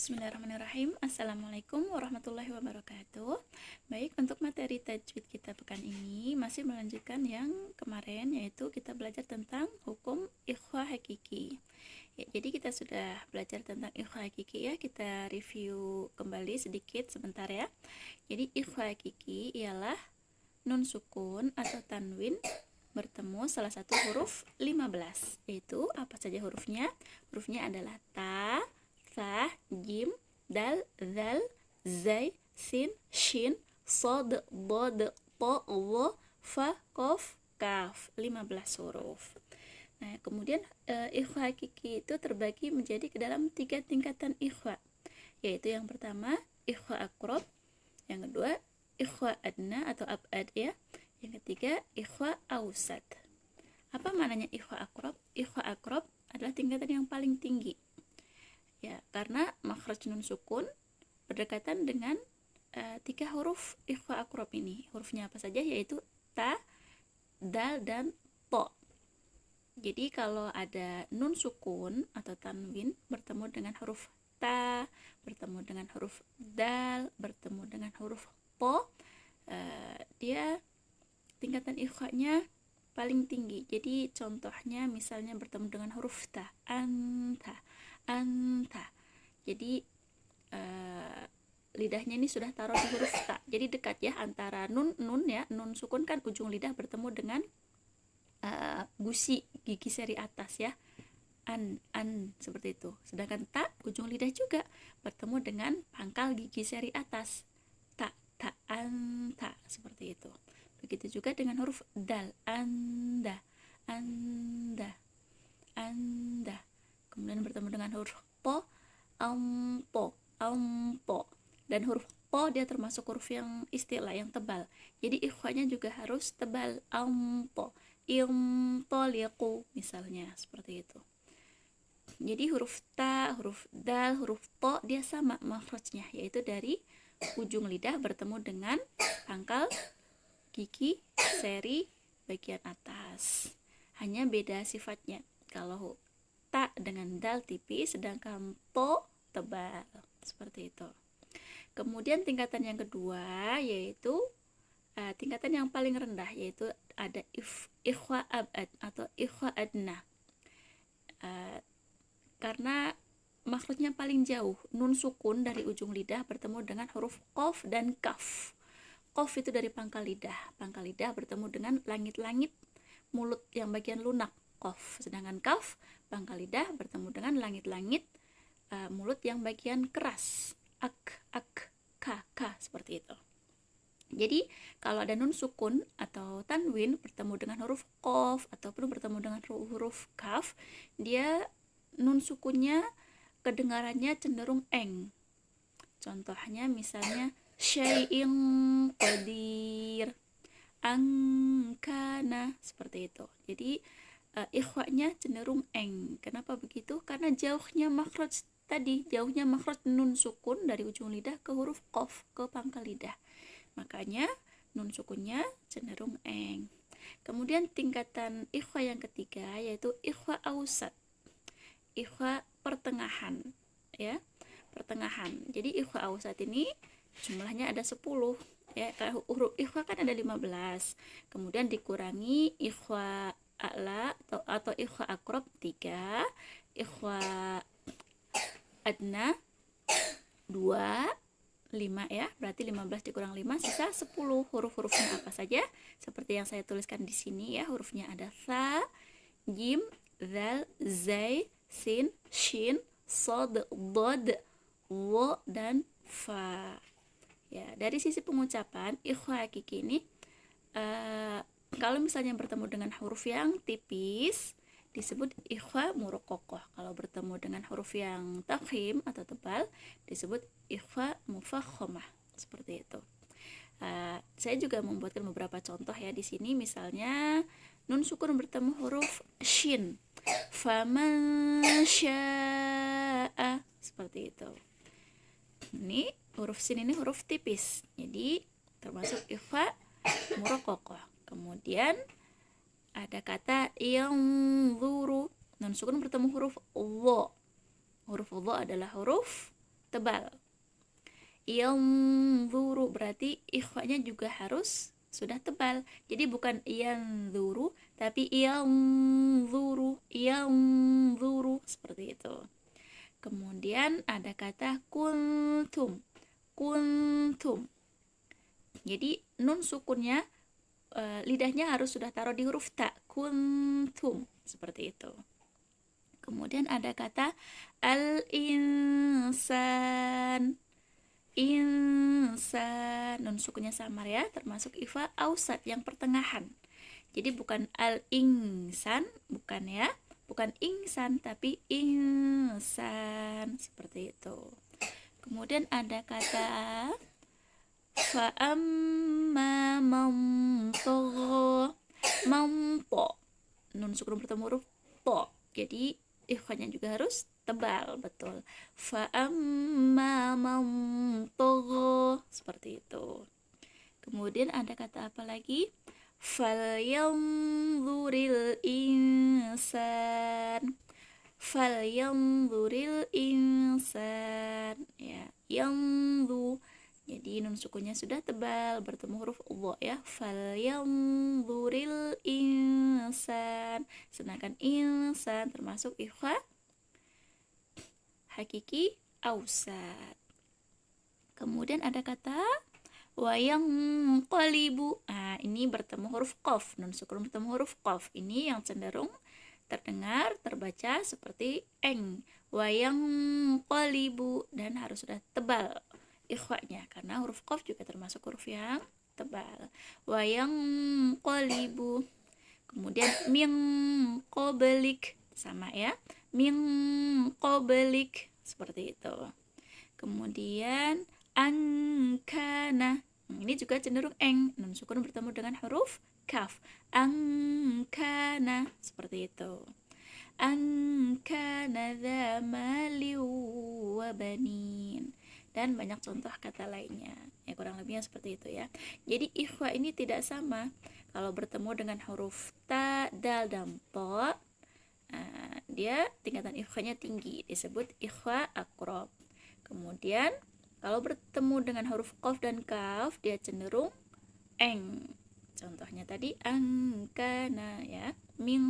Bismillahirrahmanirrahim. Assalamualaikum warahmatullahi wabarakatuh. Baik, untuk materi tajwid kita pekan ini masih melanjutkan yang kemarin, yaitu kita belajar tentang hukum ikhfa hakiki. Ya, jadi kita sudah belajar tentang ikhfa hakiki ya. Kita review kembali sedikit sebentar ya. Jadi ikhfa hakiki ialah nun sukun atau tanwin bertemu salah satu huruf 15. Yaitu apa saja hurufnya? Hurufnya adalah ta, tha, jim, dal, zal, zai, sin, shin, sod, bod, to, wo, fa, kof, kaf. 15 huruf. Nah, kemudian ikhfa hakiki itu terbagi menjadi ke dalam 3 tingkatan ikhfa. Yaitu yang pertama ikhfa akrob, yang kedua ikhfa adna atau abad ya, yang ketiga ikhfa ausat. Apa maknanya ikhfa akrob? Ikhfa akrob adalah tingkatan yang paling tinggi ya, karena makhraj nun sukun berdekatan dengan 3 huruf ikhfa akrob ini. Hurufnya apa saja? Yaitu ta, dal, dan to. Jadi kalau ada nun sukun atau tanwin bertemu dengan huruf ta, bertemu dengan huruf dal, bertemu dengan huruf to, dia tingkatan ikhfa-nya paling tinggi. Jadi contohnya misalnya bertemu dengan huruf ta, anta, anta. Jadi lidahnya ini sudah taruh di huruf ta. Jadi dekat ya antara nun ya, nun sukun kan ujung lidah bertemu dengan gusi gigi seri atas ya. An seperti itu. Sedangkan ta ujung lidah juga bertemu dengan pangkal gigi seri atas. Ta, anta seperti itu. Begitu juga dengan huruf dal, anda, anda, anda. Kemudian bertemu dengan huruf po, ampo, ampo. Dan huruf po dia termasuk huruf yang istilah, yang tebal. Jadi ikhwanya juga harus tebal, ampo, imtoliqu misalnya, seperti itu. Jadi huruf ta, huruf dal, huruf to dia sama makhrajnya, yaitu dari ujung lidah bertemu dengan pangkal gigi seri bagian atas. Hanya beda sifatnya. Kalau ta dengan dal tipis, sedangkan to tebal, seperti itu. Kemudian tingkatan yang kedua yaitu tingkatan yang paling rendah, yaitu ada ikhfa abad atau ikhfa adna. Karena makhrajnya paling jauh, nun sukun dari ujung lidah bertemu dengan huruf qaf dan kaf. Qaf itu dari pangkal lidah bertemu dengan langit-langit mulut yang bagian lunak, qaf. Sedangkan kaf pangkal lidah bertemu dengan langit-langit mulut yang bagian keras, ak, ka, seperti itu. Jadi kalau ada nun sukun atau tanwin bertemu dengan huruf qaf ataupun bertemu dengan huruf kaf, dia nun sukunnya kedengarannya cenderung eng. Contohnya misalnya syai'in qadir, angkana, seperti itu. Jadi ikhwanya cenderung eng. Kenapa begitu? Karena jauhnya makhraj tadi, jauhnya makhraj nun sukun dari ujung lidah ke huruf qaf, ke pangkal lidah. Makanya nun sukunnya cenderung eng. Kemudian tingkatan ikhwa yang ketiga yaitu ikhwa ausat. Ikhwa pertengahan ya, pertengahan. Jadi ikhwa ausat ini jumlahnya ada 10 ya. Huruf ikhwa kan ada 15. Kemudian dikurangi ikhwa a'la atau ikhwa akrob 3, ikhwa adna 2, 5 ya. Berarti 15 dikurang 5 sisa 10. Huruf-hurufnya apa saja? Seperti yang saya tuliskan di sini ya. Hurufnya ada tha, jim, zal, zai, sin, shin, sod, bod, wo, dan fa. Ya, dari sisi pengucapan ikhfa hakiki ini kalau misalnya bertemu dengan huruf yang tipis disebut ikhfa muraqqaqah. Kalau bertemu dengan huruf yang tafkhim atau tebal disebut ikhfa mufakhamah. Seperti itu. Saya juga membuatkan beberapa contoh ya di sini. Misalnya nun sukun bertemu huruf shin, faman syaa, seperti itu. Ini huruf sin ini huruf tipis, jadi termasuk ikhfa muraqqaqah. Kemudian ada kata yanzuru, nun sukun bertemu huruf dha. Huruf dha adalah huruf tebal. Yanzuru berarti ikhwanya juga harus sudah tebal. Jadi bukan yanzuru tapi yanzuru, yanzuru seperti itu. Kemudian ada kata kuntum. Kuntum. Jadi nun sukunnya lidahnya harus sudah taruh di huruf ta. Kuntum seperti itu. Kemudian ada kata al-insan. Insan, nun sukunya samar ya, termasuk ifa ausat yang pertengahan. Jadi bukan al-insan, bukan ya, bukan insan tapi insan seperti itu. Kemudian ada kata fa'amma mampo, mampo, nun sukun bertemu huruf po. Jadi ikhwanya juga harus tebal, betul. Fa'amma mampo, seperti itu. Kemudian ada kata apa lagi? Falyanzuril insan. Falyanzuril insan. Ya, yanzu. Jadi nun sukunya sudah tebal bertemu huruf dha ya. Falyanzuril insan. Sedangkan insan termasuk ikhfa hakiki ausat. Kemudian ada kata wayang qalibu. Nah, ini bertemu huruf qaf, nun sukun bertemu huruf qaf. Ini yang cenderung terdengar, terbaca seperti eng. Wayang qalibu, dan harus sudah tebal ikhwanya karena huruf qaf juga termasuk huruf yang tebal. Wayang qalibu. Kemudian min qablik, sama ya. Min qablik, seperti itu. Kemudian angkana, ini juga cenderung eng, nun sukun bertemu dengan huruf kaf. Angkana, seperti itu. Angkana dza mali wa banin, dan banyak contoh kata lainnya. Ya, kurang lebihnya seperti itu ya. Jadi ikhwa ini tidak sama. Kalau bertemu dengan huruf ta, dal, dan to, dia tingkatan ikhwanya tinggi, disebut ikhwa akrab. Kemudian kalau bertemu dengan huruf qaf dan kaf, dia cenderung eng. Contohnya tadi angkana ya, min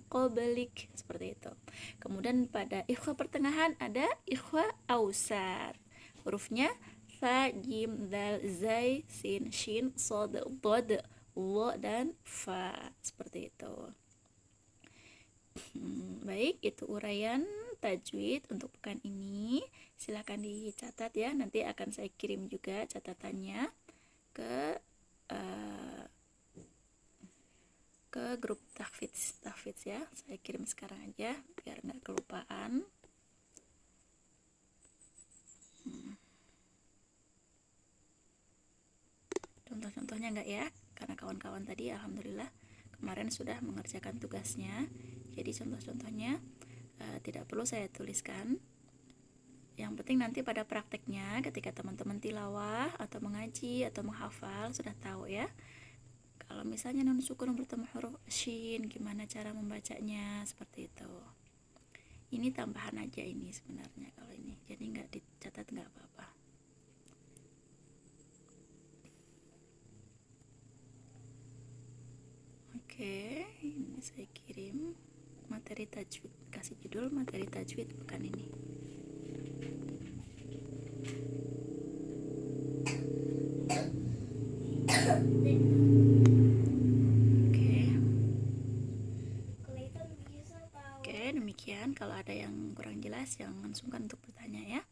qablik, seperti itu. Kemudian pada ikhwa pertengahan ada ikhwa ausat. Hurufnya fa, jim, dal, zai, sin, shin, shad, dhad, wa, dan fa, seperti itu. Baik, itu uraian tajwid untuk pekan ini. Silakan dicatat ya, nanti akan saya kirim juga catatannya ke grup tahfidz ya. Saya kirim sekarang aja biar nggak kelupaan. Contoh-contohnya enggak ya, karena kawan-kawan tadi alhamdulillah kemarin sudah mengerjakan tugasnya. Jadi contoh-contohnya tidak perlu saya tuliskan. Yang penting nanti pada prakteknya ketika teman-teman tilawah atau mengaji atau menghafal sudah tahu ya. Kalau misalnya nun sukun bertemu huruf shin, gimana cara membacanya, seperti itu. Ini tambahan aja ini sebenarnya kalau ini, jadi nggak dicatat nggak apa-apa. Oke, ini saya kirim materi tajwid, kasih judul materi tajwid pekan ini. Oke, demikian. Kalau ada yang kurang jelas jangan sungkan untuk bertanya ya.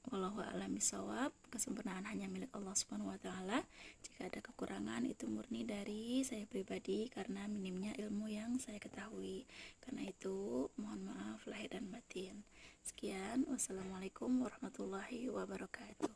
Wallahu a'lam bishawab. Kesempurnaan hanya milik Allah Subhanahu wa taala. Jika ada kekurangan itu murni dari saya pribadi karena minimnya ilmu yang saya ketahui. Karena itu mohon maaf lahir dan batin. Sekian, wassalamualaikum warahmatullahi wabarakatuh.